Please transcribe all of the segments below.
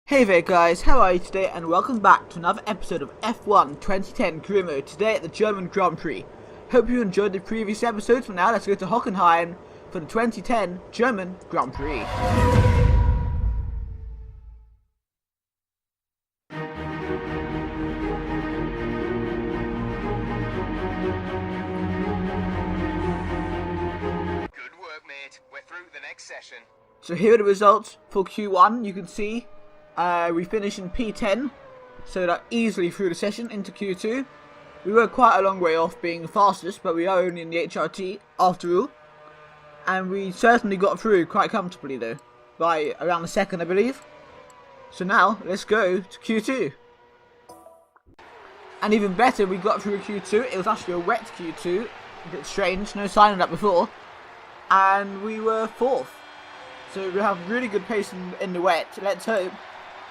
Hey there guys, how are you today, and welcome back to another episode of F1 2010 Career Mode, today at the German Grand Prix. Hope you enjoyed the previous episodes, but now let's go to Hockenheim for the 2010 German Grand Prix. Good work, mate. We're through the next session. So here are the results for Q1. You can see we finished in P10, so that easily through the session into Q2. We were quite a long way off being the fastest, but we are only in the HRT after all. And we certainly got through quite comfortably though, by around the second I believe. So now, let's go to Q2. And even better, we got through Q2. It was actually a wet Q2, a bit strange, no sign of that before. And we were 4th. So we have really good pace in the wet. Let's hope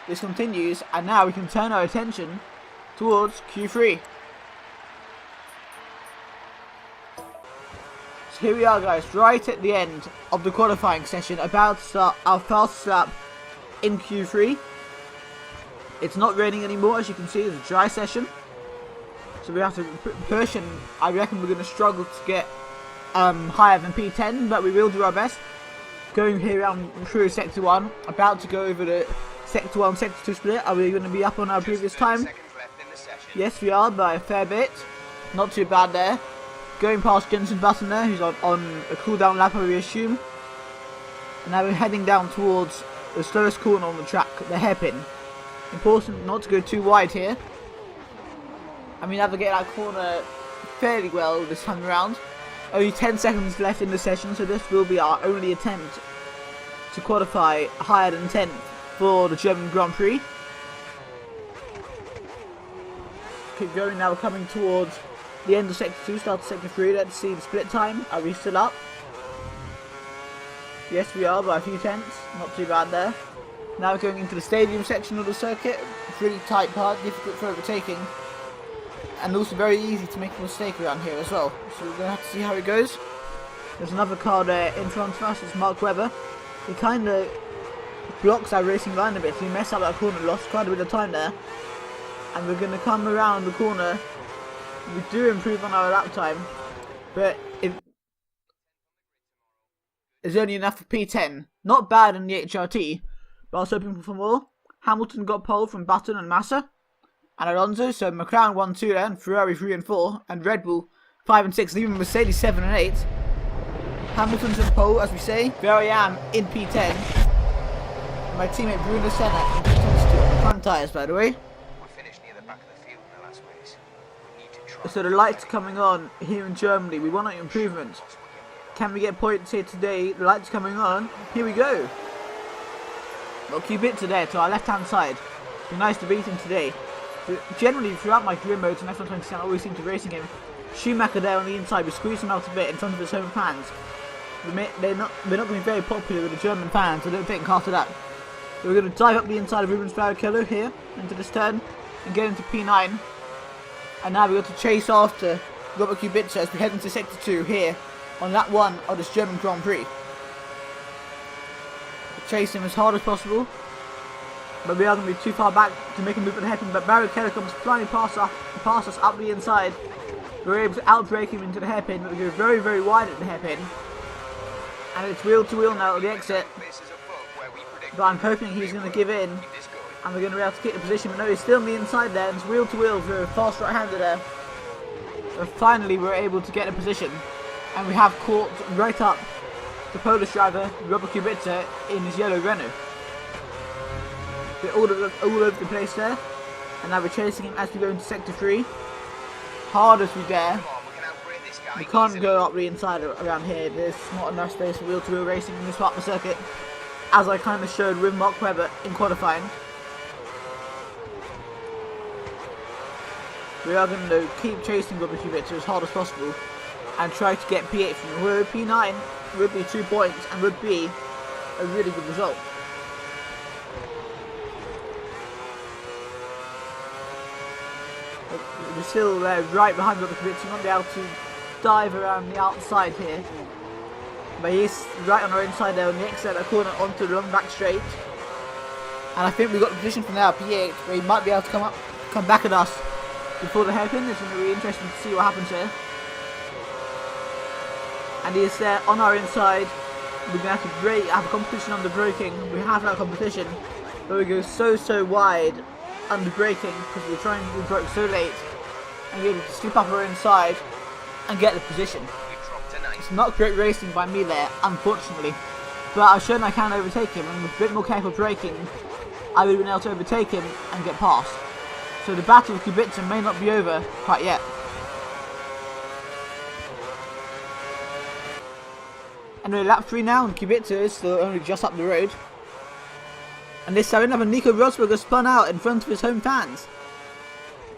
this continues, and now we can turn our attention towards Q3. So here we are guys, right at the end of the qualifying session, about to start our fastest lap in Q3. It's not raining anymore, as you can see. It's a dry session, so we have to push, and I reckon we're going to struggle to get higher than P10, but we will do our best. Going here around through Sector 1, about to go over the Sector 1, Sector 2 split. Are we going to be up on our previous time? Yes, we are, by a fair bit. Not too bad there. Going past Jenson Button there, who's on a cooldown lap, I assume. And now we're heading down towards the slowest corner on the track, the hairpin. Important not to go too wide here. And we navigate that corner fairly well this time around. Only 10 seconds left in the session, so this will be our only attempt to qualify higher than 10th for the German Grand Prix. Keep going now, we're coming towards the end of Sector 2, start of Sector 3. Let's see the split time. Are we still up? Yes, we are, by a few tenths. Not too bad there. Now we're going into the stadium section of the circuit. Really tight part, difficult for overtaking. And also very easy to make a mistake around here as well. So we're going to have to see how it goes. There's another car there in front of us. It's Mark Webber. He kind of blocks our racing line a bit. So we messed up that corner, lost quite a bit of time there. And we're going to come around the corner. We do improve on our lap time, but it's only enough for P10. Not bad in the HRT, but I was hoping for more. Hamilton got pole from Button and Massa and Alonso, so McLaren 1, 2 there, and Ferrari 3 and 4, and Red Bull 5 and 6, and even Mercedes 7 and 8. Hamilton's in pole, as we say. There I am in P10. My teammate Bruno Senna in P22 front tyres, by the way. We finished near the back of the field in the last race. We need to try. So the lights are coming on here in Germany. We want an improvement. Can we get points here today? The lights are coming on. Here we go. Got Kubica there to our left-hand side. It's been nice to beat him today. Generally, throughout my career modes in F1 2010, I always seem to be racing him. Schumacher there on the inside, we squeeze him out a bit in front of his home fans. They're not going to be very popular with the German fans, I don't think, after that. So we're going to dive up the inside of Rubens Barrichello here, into this turn, and get into P9. And now we've got to chase after Robert Kubica as we head into Sector 2 here, on lap 1 of this German Grand Prix. We'll chase him as hard as possible. But we are going to be too far back to make a move at the hairpin. But Barrichello comes flying past us up the inside. We're able to outbrake him into the hairpin, but we go very, very wide at the hairpin. And it's wheel to wheel now at the exit. But I'm hoping he's going to give in, and we're going to be able to keep the position. But no, he's still on the inside there, and it's wheel to wheel for a fast right-hander there. So finally we're able to get a position. And we have caught right up the Polish driver, Robert Kubica, in his yellow Renault. We're all over the place there, and now we're chasing him as we go into Sector 3. Hard as we dare. We can't go up the inside around here. There's not enough space for wheel-to-wheel racing in this part of the circuit, as I kind of showed with Mark Webber in qualifying. We are going to keep chasing Robert Kubica as hard as possible and try to get P8 from him. Where P9 would be 2 points and would be a really good result. We're still right behind Robert Kubica. We won't be able to dive around the outside here. But he's right on our inside there on the exit of the corner onto the long back straight. And I think we got the position from now, P8, where he might be able to come back at us before the hairpin. It's going to be interesting to see what happens here. And he is there on our inside. We're going to have to have a competition on the braking. We have that competition, but we go so wide under braking because we broke so late, and be able to slip up our inside and get the position. It's not great racing by me there, unfortunately, but I've shown I can overtake him, and with a bit more careful braking, I would have been able to overtake him and get past. So the battle with Kubica may not be over quite yet. Anyway, lap 3 now, and Kubica is still only just up the road. And this time another Nico Rosberg has spun out in front of his home fans.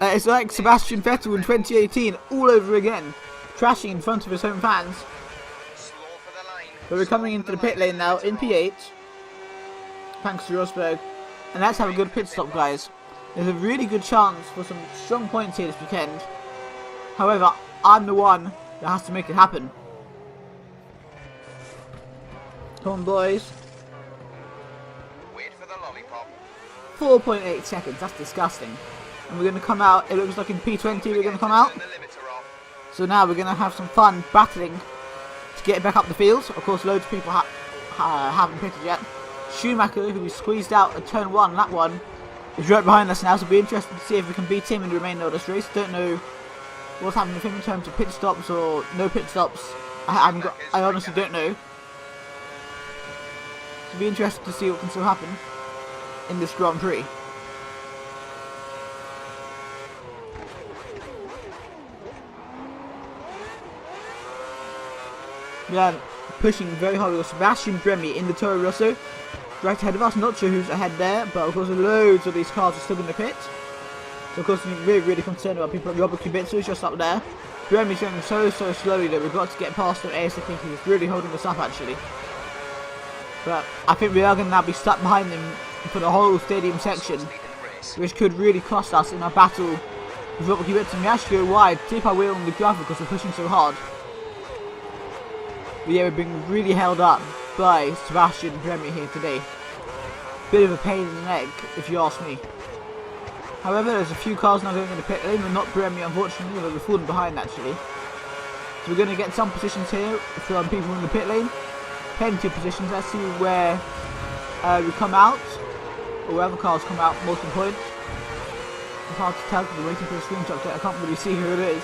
It's like Sebastian Vettel in 2018 all over again, crashing in front of his home fans. But we're coming into the pit lane now in P8, thanks to Rosberg. And let's have a good pit stop, guys. There's a really good chance for some strong points here this weekend. However, I'm the one that has to make it happen. Come on, boys. Wait for the lollipop. 4.8 seconds, that's disgusting. And we're going to come out, it looks like in P20 we're going to come out. So now we're going to have some fun battling to get back up the field. Of course, loads of people haven't pitted yet. Schumacher, who we squeezed out at turn 1, lap 1, is right behind us now, so it'll be interesting to see if we can beat him in the remainder of this race. Don't know what's happening with him in terms of pit stops or no pit stops. I honestly don't know. It'll be interesting to see what can still happen in this Grand Prix. Yeah, pushing very hard with Sebastian Buemi in the Toro Rosso, right ahead of us. Not sure who's ahead there, but of course loads of these cars are still in the pit. So of course we're really concerned about people like Robert Kubica, who's just up there. Buemi's going so slowly that we've got to get past him ASAP. He's really holding us up actually. But I think we are going to now be stuck behind him for the whole stadium section, which could really cost us in our battle with Robert Kubica. We actually go wide, tip our wheel on the gravel because we're pushing so hard. But yeah, we're being really held up by Sebastian Buemi here today. Bit of a pain in the neck, if you ask me. However, there's a few cars now going in the pit lane, but not Buemi, unfortunately, but we're falling behind actually. So we're going to get some positions here from people in the pit lane. Plenty of positions. Let's see where we come out, or where other cars come out, most important. It's hard to tell because we're waiting for a screenshot yet. I can't really see who it is.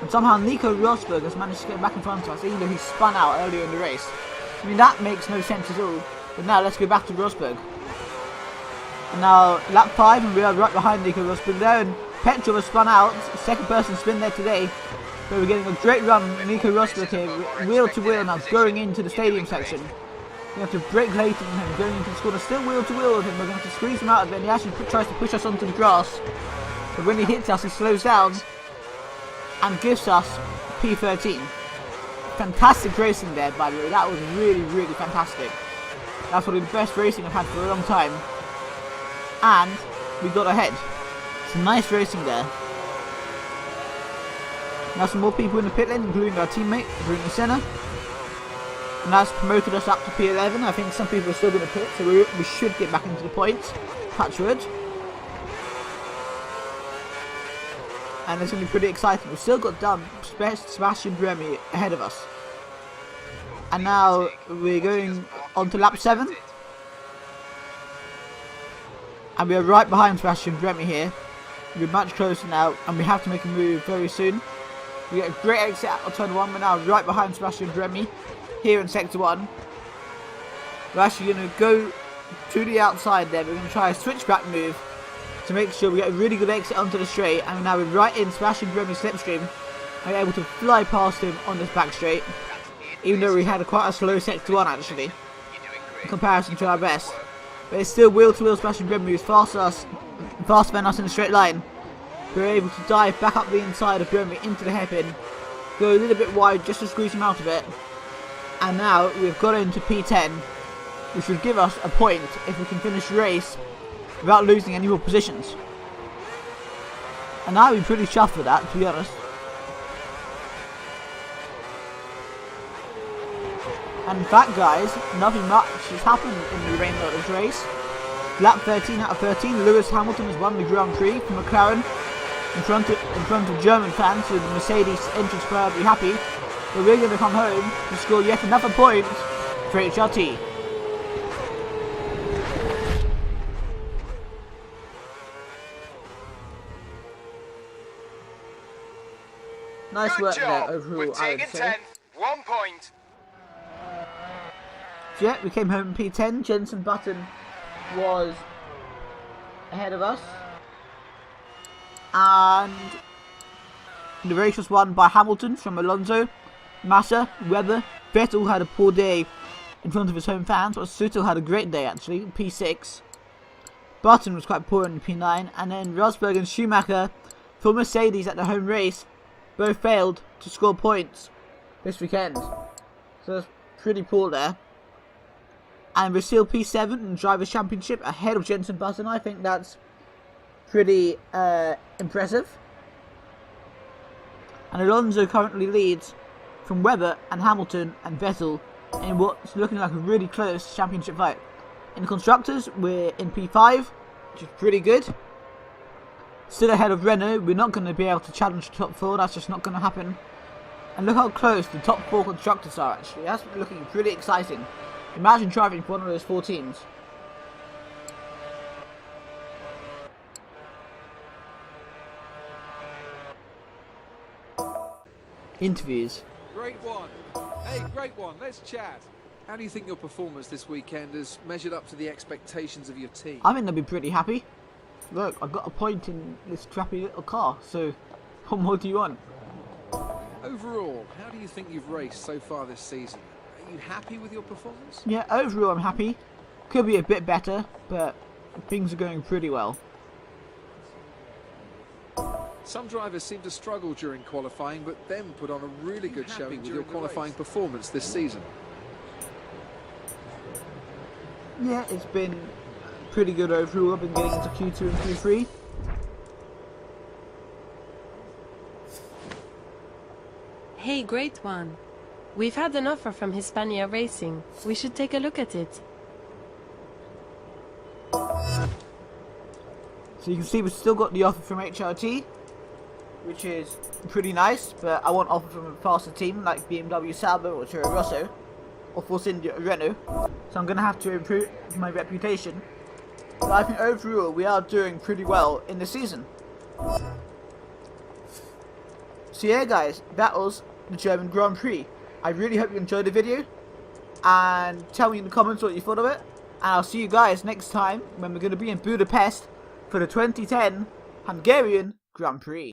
And somehow Nico Rosberg has managed to get back in front of us, even though he spun out earlier in the race. I mean, that makes no sense at all. But now let's go back to Rosberg. And now lap 5, and we are right behind Nico Rosberg there, and Petrov has spun out, second person spin there today. But we're getting a great run from Nico Rosberg here, wheel to wheel now, going into the stadium section. We have to brake late on him, going into the corner, still wheel to wheel with him. We're going to have to squeeze him out of it, and he actually tries to push us onto the grass. But when he hits us, he slows down and gives us P13. Fantastic racing there, by the way. That was really fantastic. That's one of the best racing I've had for a long time. And we got ahead. Some nice racing there. Now some more people in the pit lane, including our teammate, Bruno Senna. And that's promoted us up to P11. I think some people are still going to pit, so we should get back into the points. Touch wood. And it's going to be pretty exciting. We've still got Sebastian Buemi ahead of us. And now we're going on to lap 7. And we are right behind Sebastian Buemi here. We're much closer now, and we have to make a move very soon. We get a great exit out of turn 1. We're now right behind Sebastian Buemi here in sector 1. We're actually going to go to the outside there. We're going to try a switchback move to make sure we get a really good exit onto the straight. And now we're right in Sebastian Buemi's slipstream. And we're able to fly past him on this back straight. Even though we had quite a slow sector 1 actually, in comparison to our best. But it's still wheel to wheel Sebastian Buemi, who's faster than us in a straight line. We're able to dive back up the inside of Buemi into the hairpin, go a little bit wide just to squeeze him out of it, and now we've got into P10, which would give us a point if we can finish the race without losing any more positions. And I'd be pretty chuffed with that, to be honest. And in fact, guys, nothing much has happened in the Rain Motors race. Lap 13 out of 13, Lewis Hamilton has won the Grand Prix for McLaren in front of German fans, so the Mercedes entrants will be happy. But we're going to come home to score yet another point for HRT. Nice work there overall, I would say. 1 point. So yeah, we came home in P10. Jenson Button was ahead of us. And the race was won by Hamilton from Alonso, Massa, Webber. Vettel had a poor day in front of his home fans, but Sutil had a great day actually, P6. Button was quite poor in P9, and then Rosberg and Schumacher for Mercedes at the home race both failed to score points this weekend. So that's pretty poor there. And we're still P7 in the Drivers' Championship ahead of Jenson Button. I think that's pretty impressive. And Alonso currently leads from Webber and Hamilton and Vettel in what's looking like a really close championship fight. In the Constructors, we're in P5, which is pretty good. Still ahead of Renault. We're not going to be able to challenge the top 4, that's just not going to happen. And look how close the top 4 Constructors are actually. That's looking pretty exciting. Imagine driving for one of those 4 teams. Interviews. Great one. Hey, great one. Let's chat. How do you think your performance this weekend has measured up to the expectations of your team? I think they'll be pretty happy. Look, I got a point in this crappy little car, so what more do you want? Overall, how do you think you've raced so far this season? Are you happy with your performance? Yeah, overall I'm happy. Could be a bit better, but things are going pretty well. Some drivers seem to struggle during qualifying, but then put on a really good showing with your qualifying performance this season. Yeah, it's been pretty good overall. I've been getting into Q2 and Q3. Hey, great one. We've had an offer from Hispania Racing. We should take a look at it. So you can see we've still got the offer from HRT, which is pretty nice, but I want offer from a faster team like BMW Sauber or Toro Rosso, or Force India Renault, so I'm going to have to improve my reputation. But I think overall we are doing pretty well in the season. So yeah guys, that was the German Grand Prix. I really hope you enjoyed the video, and tell me in the comments what you thought of it, and I'll see you guys next time when we're going to be in Budapest for the 2010 Hungarian Grand Prix.